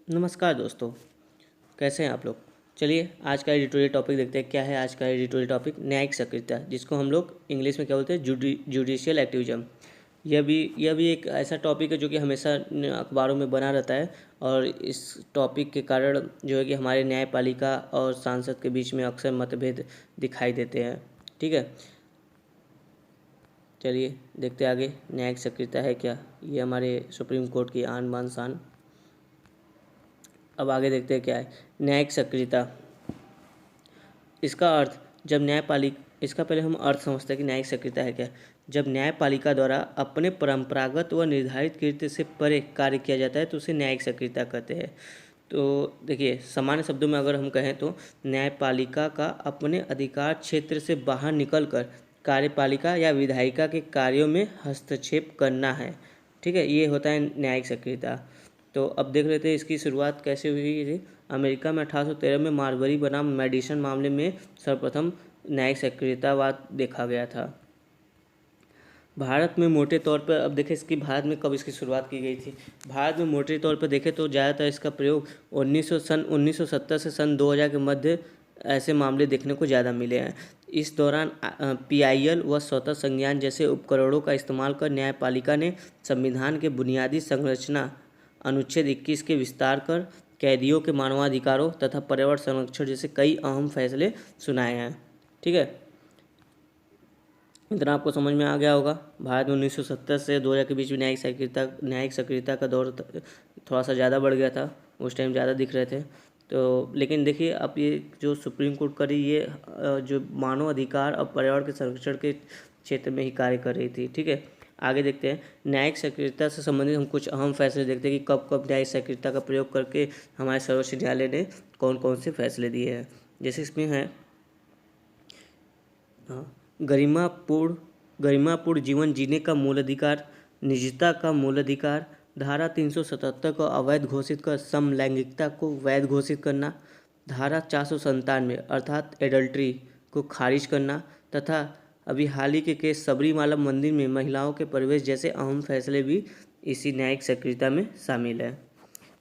नमस्कार दोस्तों, कैसे हैं आप लोग। चलिए आज का एडिटोरियल टॉपिक देखते हैं। क्या है आज का एडिटोरियल टॉपिक? न्यायिक सक्रियता, जिसको हम लोग इंग्लिश में क्या बोलते हैं, जुडिशियल एक्टिविज्म। यह भी एक ऐसा टॉपिक है जो कि हमेशा अखबारों में बना रहता है। और इस टॉपिक के कारण जो है कि हमारे न्यायपालिका और सांसद के बीच में अक्सर मतभेद दिखाई देते हैं। ठीक है, चलिए देखते हैं आगे। न्यायिक सक्रियता है क्या? ये हमारे सुप्रीम कोर्ट की आन बान शान। अब आगे देखते हैं क्या है न्यायिक सक्रियता। इसका अर्थ, जब न्यायपालिक इसका पहले हम अर्थ समझते हैं कि न्यायिक सक्रियता है क्या। जब न्यायपालिका द्वारा अपने परंपरागत व निर्धारित कृत्य से परे कार्य किया जाता है तो उसे न्यायिक सक्रियता कहते हैं। तो देखिए, सामान्य शब्दों में अगर हम कहें तो न्यायपालिका का अपने अधिकार क्षेत्र से बाहर निकलकर कार्यपालिका या विधायिका के कार्यों में हस्तक्षेप करना है। ठीक है, ये होता है न्यायिक सक्रियता। तो अब देख लेते हैं इसकी शुरुआत कैसे हुई थी। अमेरिका में 1813 में मार्बरी बनाम मेडिसन मामले में सर्वप्रथम न्यायिक सक्रियतावाद देखा गया था। भारत में मोटे तौर पर, अब देखें इसकी भारत में कब इसकी शुरुआत की गई थी। भारत में मोटे तौर पर देखें तो ज़्यादातर इसका प्रयोग 1970 से सन 2000 के मध्य ऐसे मामले देखने को ज़्यादा मिले हैं। इस दौरान PIL व स्वतः संज्ञान जैसे उपकरणों का इस्तेमाल कर न्यायपालिका ने संविधान के बुनियादी संरचना अनुच्छेद 21 के विस्तार कर कैदियों के मानवाधिकारों तथा पर्यावरण संरक्षण जैसे कई अहम फैसले सुनाए हैं। ठीक है, इतना आपको समझ में आ गया होगा। भारत में 1970 से 2000 के बीच में न्यायिक सक्रियता का दौर थोड़ा सा ज़्यादा बढ़ गया था। उस टाइम ज़्यादा दिख रहे थे। तो लेकिन देखिए, अब ये जो सुप्रीम कोर्ट करी, ये जो मानव अधिकार और पर्यावरण के संरक्षण के क्षेत्र में ही कार्य कर रही थी। ठीक है, आगे देखते हैं। न्यायिक सक्रियता से संबंधित हम कुछ अहम फैसले देखते हैं कि कब कब न्यायिक सक्रियता का प्रयोग करके हमारे सर्वोच्च न्यायालय ने कौन कौन से फैसले दिए हैं। जैसे इसमें है गरिमापूर्ण जीवन जीने का मूल अधिकार, निजता का मूल अधिकार, धारा 377 को अवैध घोषित कर समलैंगिकता को वैध घोषित करना, धारा 497 अर्थात एडल्ट्री को खारिज करना, तथा अभी हाल ही के केस सबरीमाला मंदिर में महिलाओं के प्रवेश जैसे अहम फैसले भी इसी न्यायिक सक्रियता में शामिल है।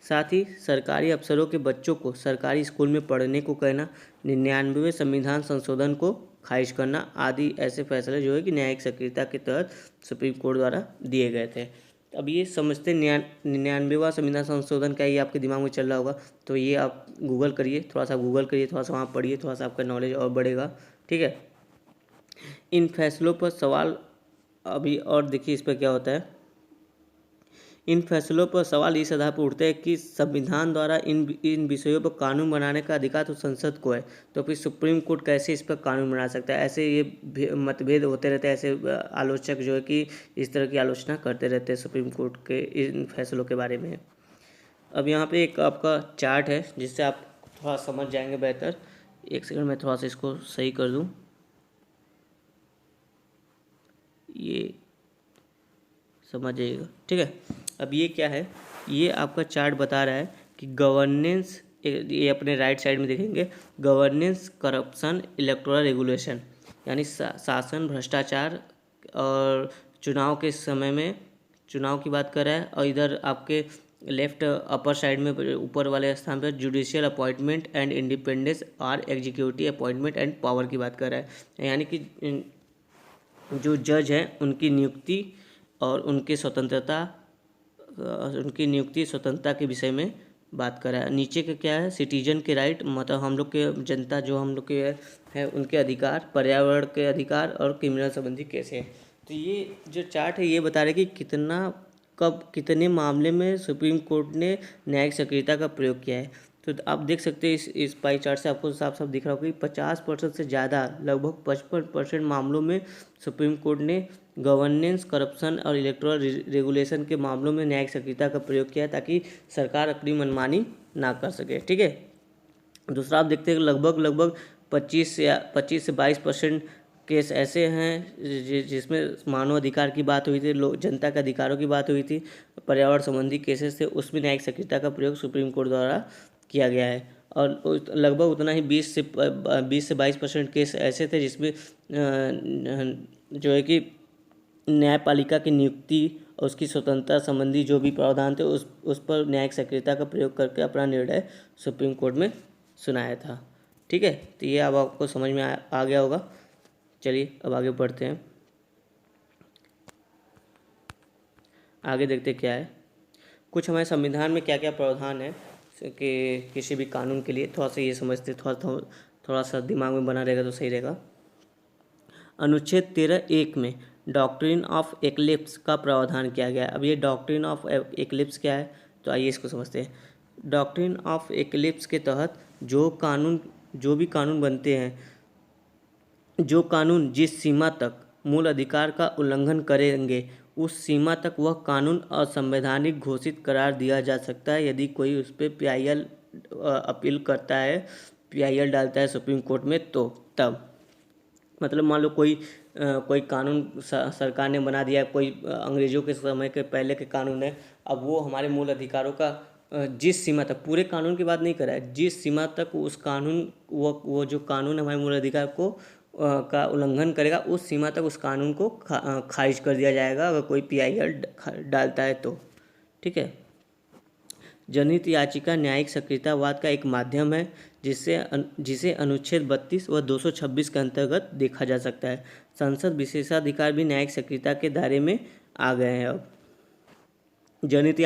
साथ ही सरकारी अफसरों के बच्चों को सरकारी स्कूल में पढ़ने को कहना, 99वें संविधान संशोधन को खारिज करना आदि ऐसे फैसले जो है कि न्यायिक सक्रियता के तहत सुप्रीम कोर्ट द्वारा दिए गए थे। अब ये समझते 99वां संविधान संशोधन क्या, ये आपके दिमाग में चल रहा होगा, तो ये आप गूगल करिए, थोड़ा सा गूगल करिए, थोड़ा सा वहाँ पढ़िए, थोड़ा सा आपका नॉलेज और बढ़ेगा। ठीक है, इन फैसलों पर सवाल अभी और देखिए इस पर क्या होता है। इन फैसलों पर सवाल इस आधार पर उठते हैं कि संविधान द्वारा इन विषयों पर कानून बनाने का अधिकार तो संसद को है, तो फिर सुप्रीम कोर्ट कैसे इस पर कानून बना सकता है। ऐसे ये मतभेद होते रहते हैं। ऐसे आलोचक जो है कि इस तरह की आलोचना करते रहते हैं सुप्रीम कोर्ट के इन फैसलों के बारे में। अब यहाँ पे एक आपका चार्ट है जिससे आप थोड़ा समझ जाएंगे बेहतर। एक सेकंड में थोड़ा सा इसको सही कर दूँ। ये समझ जाइएगा। ठीक है, अब ये क्या है, ये आपका चार्ट बता रहा है कि गवर्नेंस, ये अपने राइट साइड में देखेंगे, गवर्नेंस, करप्शन, इलेक्टोरल रेगुलेशन, यानी शासन, भ्रष्टाचार और चुनाव के समय में चुनाव की बात कर रहा है। और इधर आपके लेफ्ट अपर साइड में ऊपर वाले स्थान पर जुडिशियल अपॉइंटमेंट एंड इंडिपेंडेंस और एग्जीक्यूटिव अपॉइंटमेंट एंड पावर की बात कर रहा है, यानी कि जो जज हैं उनकी नियुक्ति और उनकी स्वतंत्रता के विषय में बात करा है। नीचे का क्या है, सिटीजन के राइट, मतलब हम लोग के जनता जो हम लोग के है उनके अधिकार, पर्यावरण के अधिकार और क्रिमिनल संबंधी केस है। तो ये जो चार्ट है ये बता रहे कि कितने मामले में सुप्रीम कोर्ट ने न्यायिक सक्रियता का प्रयोग किया है। तो आप देख सकते हैं इस पाई चार्ट से आपको साफ साफ दिख रहा होगा कि 50% से ज़्यादा, लगभग 55% मामलों में सुप्रीम कोर्ट ने गवर्नेंस, करप्शन और इलेक्टोरल रेगुलेशन के मामलों में न्यायिक सक्रियता का प्रयोग किया है ताकि सरकार अपनी मनमानी ना कर सके। ठीक है, दूसरा आप देखते हैं लगभग 25 से 22% केस ऐसे हैं जिसमें मानव अधिकार की बात हुई थी, जनता के अधिकारों की बात हुई थी, पर्यावरण संबंधी केसेस थे, उसमें न्यायिक सक्रियता का प्रयोग सुप्रीम कोर्ट द्वारा किया गया है। और लगभग उतना ही 20 से 22% केस ऐसे थे जिसमें जो है कि न्यायपालिका की नियुक्ति और उसकी स्वतंत्रता संबंधी जो भी प्रावधान थे उस पर न्यायिक सक्रियता का प्रयोग करके अपना निर्णय सुप्रीम कोर्ट में सुनाया था। ठीक है, तो ये अब आपको समझ में आ गया होगा। चलिए अब आगे बढ़ते हैं। आगे देखते क्या है, कुछ हमारे संविधान में क्या क्या प्रावधान है कि किसी भी कानून के लिए, थोड़ा सा ये समझते, थोड़ा सा दिमाग में बना रहेगा तो सही रहेगा। अनुच्छेद 13(1) में डॉक्ट्रिन ऑफ एक्लिप्स का प्रावधान किया गया है। अब ये डॉक्ट्रिन ऑफ एक्लिप्स क्या है, तो आइए इसको समझते हैं। डॉक्ट्रिन ऑफ एक्लिप्स के तहत जो भी कानून बनते हैं, जो कानून जिस सीमा तक मूल अधिकार का उल्लंघन करेंगे उस सीमा तक वह कानून असंवैधानिक घोषित करार दिया जा सकता है यदि कोई उस पर PIL अपील करता है, PIL डालता है सुप्रीम कोर्ट में, तो तब मतलब मान लो कोई कानून सरकार ने बना दिया है, कोई अंग्रेज़ों के समय के पहले के कानून है, अब वो हमारे मूल अधिकारों का जिस सीमा तक, पूरे कानून की बात नहीं कर रहा है, जिस सीमा तक उस कानून वो जो कानून हमारे मूल अधिकार को का उल्लंघन करेगा उस सीमा तक उस कानून को खारिज कर दिया जाएगा अगर कोई PIL डालता है तो। ठीक है, जनहित याचिका न्यायिक सक्रियतावाद का एक माध्यम है जिसे अनुच्छेद 32 व 226 के अंतर्गत देखा जा सकता है। संसद विशेषाधिकार भी न्यायिक सक्रियता के दायरे में आ गए हैं। अब जनहित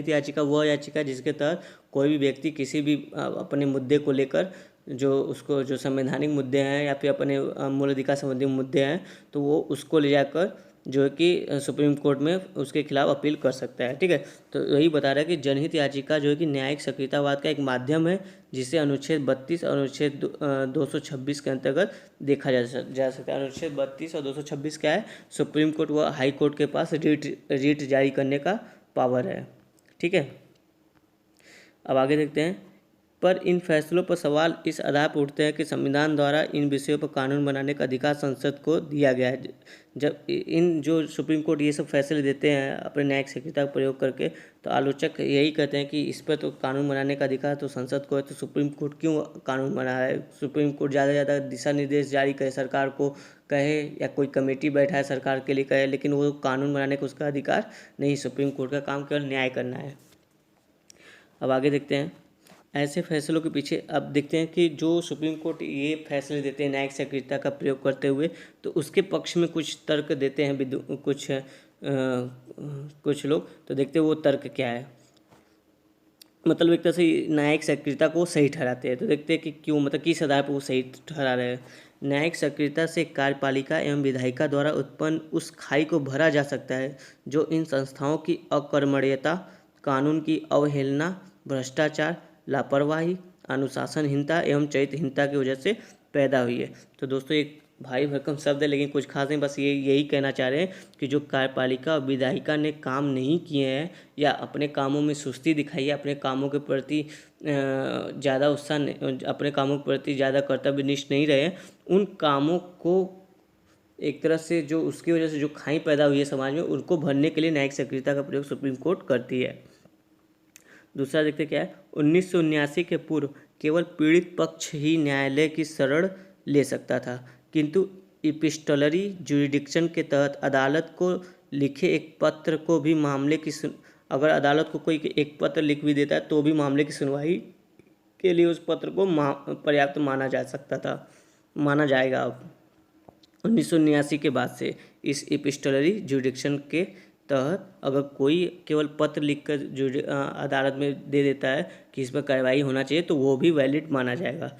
याचिका वह याचिका जिसके तहत कोई भी व्यक्ति किसी भी अपने मुद्दे को लेकर जो संवैधानिक मुद्दे हैं या फिर अपने मूल अधिकार संबंधी मुद्दे हैं, तो वो उसको ले जाकर जो है कि सुप्रीम कोर्ट में उसके खिलाफ अपील कर सकता है। ठीक है, तो यही बता रहा है कि जनहित याचिका जो है कि न्यायिक सक्रियतावाद का एक माध्यम है जिसे अनुच्छेद 32 और अनुच्छेद 226 के अंतर्गत देखा जा सकता है। अनुच्छेद 32 और 226 क्या है, सुप्रीम कोर्ट व हाई कोर्ट के पास रीट जारी करने का पावर है। ठीक है, अब आगे देखते हैं। पर इन फैसलों पर सवाल इस आधार पर उठते हैं कि संविधान द्वारा इन विषयों पर कानून बनाने का अधिकार संसद को दिया गया है। जब इन जो सुप्रीम कोर्ट ये सब फैसले देते हैं अपने न्यायिक सक्रियता का प्रयोग करके, तो आलोचक यही कहते हैं कि इस पर तो कानून बनाने का अधिकार तो संसद को है, तो सुप्रीम कोर्ट क्यों कानून बना रहा है। सुप्रीम कोर्ट ज़्यादा से ज़्यादा दिशा निर्देश जारी करे सरकार को, कहे या कोई कमेटी बैठा है सरकार के लिए कहे, लेकिन वो कानून बनाने का उसका अधिकार नहीं। सुप्रीम कोर्ट का काम केवल न्याय करना है। अब आगे देखते हैं ऐसे फैसलों के पीछे। अब देखते हैं कि जो सुप्रीम कोर्ट ये फैसले देते हैं न्यायिक सक्रियता का प्रयोग करते हुए, तो उसके पक्ष में कुछ तर्क देते हैं कुछ लोग। तो देखते हैं वो तर्क क्या है, मतलब एक तरह से न्यायिक सक्रियता को सही ठहराते हैं। तो देखते हैं कि क्यों, मतलब किस आधार पर वो सही ठहरा रहे हैं। न्यायिक सक्रियता से कार्यपालिका एवं विधायिका द्वारा उत्पन्न उस खाई को भरा जा सकता है जो इन संस्थाओं की अकर्मण्यता, कानून की अवहेलना, भ्रष्टाचार, लापरवाही, अनुशासनहीनता एवं चरित्रहीनता की वजह से पैदा हुई है। तो दोस्तों एक भारी भरकम शब्द है लेकिन कुछ खास नहीं, बस यही कहना चाह रहे हैं कि जो कार्यपालिका और विधायिका ने काम नहीं किए हैं या अपने कामों में सुस्ती दिखाई है, अपने कामों के प्रति ज़्यादा उत्साह, अपने कामों के प्रति ज़्यादा कर्तव्यनिष्ठ नहीं रहे, उन कामों को एक तरह से जो उसकी वजह से जो खाई पैदा हुई है समाज में, उनको भरने के लिए न्यायिक सक्रियता का प्रयोग सुप्रीम कोर्ट करती है। दूसरा देखते क्या है, 1979 के पूर्व केवल पीड़ित पक्ष ही न्यायालय की शरण ले सकता था, किंतु इपिस्टलरी जुरिडिक्शन के तहत अदालत को लिखे एक पत्र को भी मामले की अगर अदालत को कोई एक पत्र लिख भी देता है तो भी मामले की सुनवाई के लिए उस पत्र को पर्याप्त माना जाएगा। अब 1979 के बाद से इस इपिस्टलरी जुरिडिक्शन के तहत अगर कोई केवल पत्र लिखकर जो अदालत में दे देता है कि इस पर कार्रवाई होना चाहिए, तो वो भी वैलिड माना जाएगा।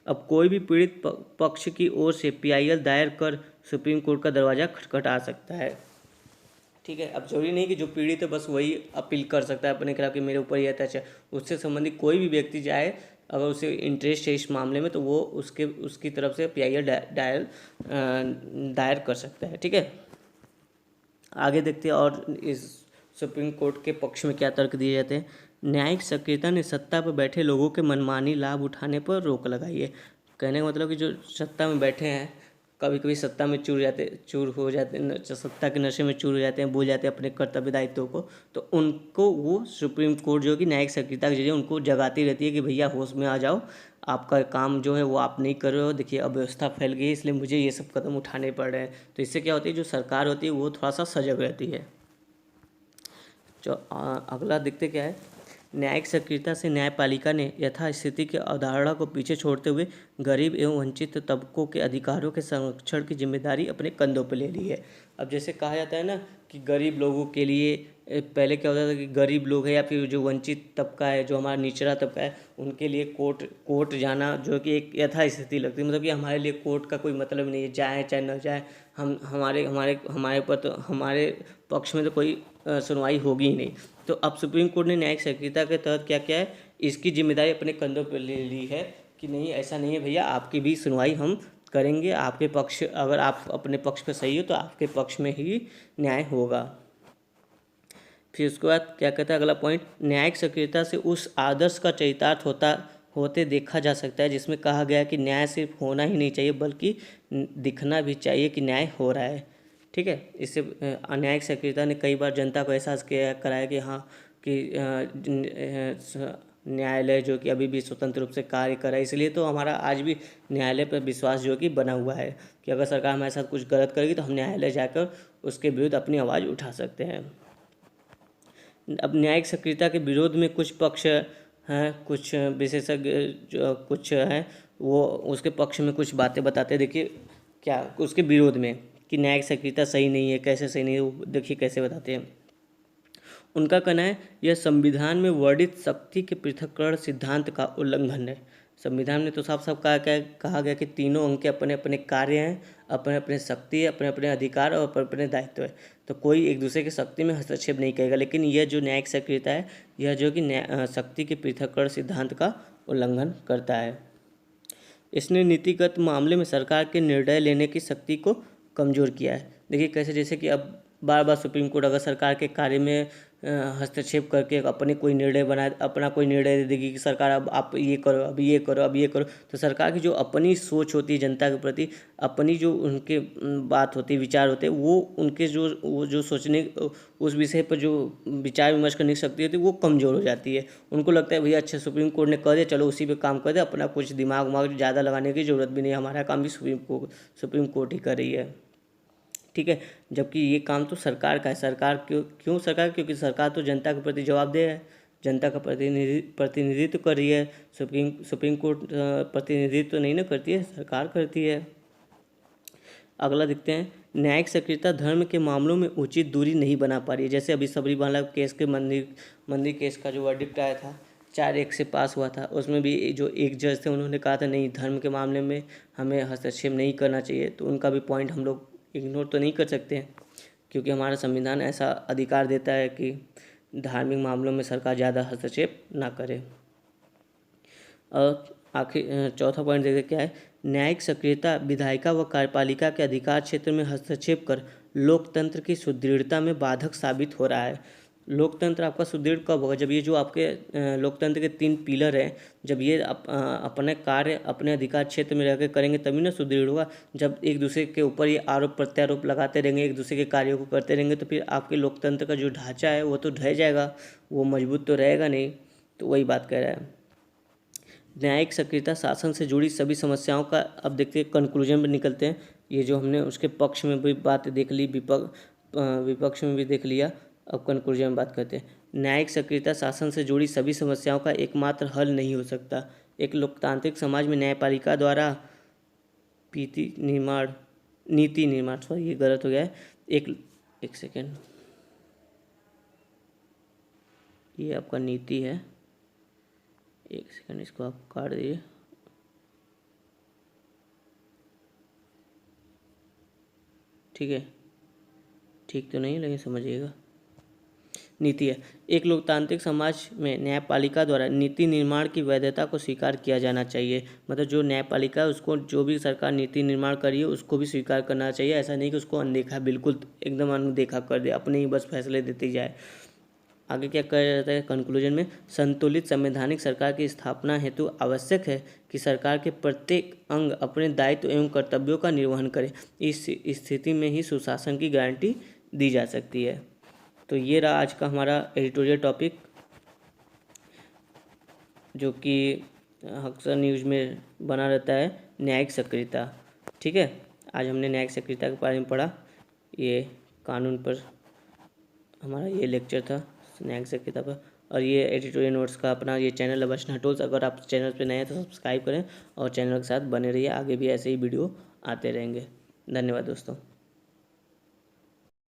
अब कोई भी पीड़ित पक्ष की ओर से PIL दायर कर सुप्रीम कोर्ट का दरवाज़ा खटखटा सकता है। ठीक है, अब जरूरी नहीं कि जो पीड़ित है बस वही अपील कर सकता है अपने खिलाफ कि मेरे ऊपर यह अत्याचार, उससे संबंधित कोई भी व्यक्ति जाए अगर उसे इंटरेस्ट है इस मामले में, तो वो उसकी तरफ से PIL दायर कर सकता है। ठीक है, आगे देखते हैं और इस सुप्रीम कोर्ट के पक्ष में क्या तर्क दिए जाते हैं। न्यायिक सक्रियता ने सत्ता पर बैठे लोगों के मनमानी लाभ उठाने पर रोक लगाई है। कहने का मतलब कि जो सत्ता में बैठे हैं, कभी कभी सत्ता में चूर हो जाते हैं, सत्ता के नशे में चूर हो जाते हैं, भूल जाते हैं अपने कर्तव्य दायित्वों को, तो उनको वो सुप्रीम कोर्ट जो कि न्यायिक सक्रियता के जरिए उनको जगाती रहती है कि भैया होश में आ जाओ, आपका काम जो है वो आप नहीं कर रहे हो, देखिए अव्यवस्था फैल गई है, इसलिए मुझे ये सब कदम उठाने पड़ रहे हैं। तो इससे क्या होती है, जो सरकार होती है वो थोड़ा सा सजग रहती है। जो अगला देखते क्या है, न्यायिक सक्रियता से न्यायपालिका ने यथास्थिति की अवधारणा को पीछे छोड़ते हुए गरीब एवं वंचित तबकों के अधिकारों के संरक्षण की जिम्मेदारी अपने कंधों पर ले ली है। अब जैसे कहा जाता है ना कि गरीब लोगों के लिए पहले क्या होता था कि गरीब लोग है या फिर जो वंचित तबका है, जो हमारा निचला तबका है, उनके लिए कोर्ट जाना जो कि एक यथास्थिति लगती है, मतलब कि हमारे लिए कोर्ट का कोई मतलब नहीं है, जाए चाहे न जाए, हम हमारे हमारे हमारे पर तो हमारे पक्ष में तो कोई सुनवाई होगी ही नहीं। तो अब सुप्रीम कोर्ट ने न्यायिक सक्रियता के तहत क्या किया है, इसकी जिम्मेदारी अपने कंधों पर ले ली है कि नहीं, ऐसा नहीं है भैया, आपकी भी सुनवाई हम करेंगे, आपके पक्ष, अगर आप अपने पक्ष पर सही हो तो आपके पक्ष में ही न्याय होगा। फिर उसके बाद क्या कहता है अगला पॉइंट, न्यायिक सक्रियता से उस आदर्श का चरितार्थ होते देखा जा सकता है जिसमें कहा गया कि न्याय सिर्फ होना ही नहीं चाहिए बल्कि दिखना भी चाहिए कि न्याय हो रहा है। ठीक है, इससे न्यायिक सक्रियता ने कई बार जनता को एहसास कराया कि हाँ कि न्यायालय जो कि अभी भी स्वतंत्र रूप से कार्य कर रहा है, इसलिए तो हमारा आज भी न्यायालय पर विश्वास जो कि बना हुआ है कि अगर सरकार हमारे साथ कुछ गलत करेगी तो हम न्यायालय जाकर उसके विरुद्ध अपनी आवाज़ उठा सकते हैं। अब न्यायिक सक्रियता के विरोध में कुछ पक्ष हैं, कुछ विशेषज्ञ जो कुछ हैं वो उसके पक्ष में कुछ बातें बताते हैं। देखिए क्या उसके विरोध में कि न्यायिक सक्रियता सही नहीं है, कैसे सही नहीं है, वो देखिए कैसे बताते हैं। उनका कहना है यह संविधान में वर्णित शक्ति के पृथक्करण सिद्धांत का उल्लंघन है। संविधान में तो साफ साफ कहा गया कि तीनों अंग के अपने अपने कार्य हैं, अपने अपने शक्ति है, अपने अपने अधिकार और अपने अपने दायित्व है, तो कोई एक दूसरे की शक्ति में हस्तक्षेप नहीं करेगा। लेकिन यह जो न्यायिक सक्रियता है यह जो कि शक्ति के पृथक्करण सिद्धांत का उल्लंघन करता है। इसने नीतिगत मामले में सरकार के निर्णय लेने की शक्ति को कमज़ोर किया है। देखिए कैसे, जैसे कि अब बार बार सुप्रीम कोर्ट अगर सरकार के कार्य में हस्तक्षेप करके अपने कोई निर्णय बनाए, अपना कोई निर्णय दे देगी कि सरकार अब आप ये करो, अब ये करो, अब ये करो, तो सरकार की जो अपनी सोच होती है जनता के प्रति, अपनी जो उनके बात होती है, विचार होते हैं, वो उनके जो सोचने उस विषय पर जो विचार विमर्श करने की शक्ति होती है वो कमज़ोर हो जाती है। उनको लगता है भैया अच्छा सुप्रीम कोर्ट ने कह दिया, चलो उसी पे काम कर दे, अपना कुछ दिमाग उमाग ज़्यादा लगाने की ज़रूरत भी नहीं, हमारा काम भी सुप्रीम कोर्ट ही कर रही है। ठीक है, जबकि ये काम तो सरकार का है। सरकार क्यों सरकार, क्योंकि सरकार तो जनता के प्रति जवाबदेह है, जनता का प्रतिनिधित्व कर रही है। सुप्रीम कोर्ट प्रतिनिधित्व तो नहीं ना करती है, सरकार करती है। अगला देखते हैं, न्यायिक सक्रियता धर्म के मामलों में उचित दूरी नहीं बना पा रही है। जैसे अभी सबरीमाला केस के मंदिर केस का जो वर्डिक्ट आया था 4-1 से पास हुआ था, उसमें भी जो एक जज थे उन्होंने कहा था नहीं, धर्म के मामले में हमें हस्तक्षेप नहीं करना चाहिए। तो उनका भी पॉइंट हम लोग इग्नोर तो नहीं कर सकते हैं, क्योंकि हमारा संविधान ऐसा अधिकार देता है कि धार्मिक मामलों में सरकार ज़्यादा हस्तक्षेप ना करे। और आखिर चौथा पॉइंट देखते क्या है, न्यायिक सक्रियता विधायिका व कार्यपालिका के अधिकार क्षेत्र में हस्तक्षेप कर लोकतंत्र की सुदृढ़ता में बाधक साबित हो रहा है। लोकतंत्र आपका सुदृढ़ कब होगा, जब ये जो आपके लोकतंत्र के 3 पिलर हैं, जब ये अपने कार्य अपने अधिकार क्षेत्र में रहकर करेंगे तभी ना सुदृढ़ होगा। जब एक दूसरे के ऊपर ये आरोप प्रत्यारोप लगाते रहेंगे, एक दूसरे के कार्यों को करते रहेंगे, तो फिर आपके लोकतंत्र का जो ढांचा है वो तो ढह जाएगा, वो मजबूत तो रहेगा नहीं। तो वही बात कह रहा है। न्यायिक सक्रियता शासन से जुड़ी सभी समस्याओं का, अब देखते हैं कंक्लूजन में निकलते हैं। ये जो हमने उसके पक्ष में भी बात देख ली, विपक्ष में भी देख लिया, अब कंक्लूजन में बात करते हैं। न्यायिक सक्रियता शासन से जुड़ी सभी समस्याओं का एकमात्र हल नहीं हो सकता। एक लोकतांत्रिक समाज में न्यायपालिका द्वारा नीति निर्माण सॉरी ये गलत हो गया है, एक सेकेंड, ये आपका नीति है, एक सेकंड इसको आप काट दीजिए। ठीक है, ठीक तो नहीं लेकिन समझिएगा, नीति है। एक लोकतांत्रिक समाज में न्यायपालिका द्वारा नीति निर्माण की वैधता को स्वीकार किया जाना चाहिए। मतलब जो न्यायपालिका है उसको, जो भी सरकार नीति निर्माण करी है उसको भी स्वीकार करना चाहिए। ऐसा नहीं कि उसको अनदेखा, बिल्कुल एकदम अनदेखा कर दे, अपने ही बस फैसले देती जाए। आगे क्या कहा जाता है कंक्लूजन में, संतुलित संवैधानिक सरकार की स्थापना हेतु आवश्यक है कि सरकार के प्रत्येक अंग अपने दायित्व एवं कर्तव्यों का निर्वहन करे। इस स्थिति में ही सुशासन की गारंटी दी जा सकती है। तो ये रहा आज का हमारा एडिटोरियल टॉपिक, जो कि अक्सर न्यूज़ में बना रहता है न्यायिक सक्रियता। ठीक है, आज हमने न्यायिक सक्रियता के बारे में पढ़ा। ये कानून पर हमारा ये लेक्चर था न्यायिक सक्रियता पर। और ये एडिटोरियल नोट्स का अपना ये चैनल है वैष्णव टूल्स। अगर आप चैनल पे नए हैं तो सब्सक्राइब करें और चैनल के साथ बने रहिए, आगे भी ऐसे ही वीडियो आते रहेंगे। धन्यवाद दोस्तों।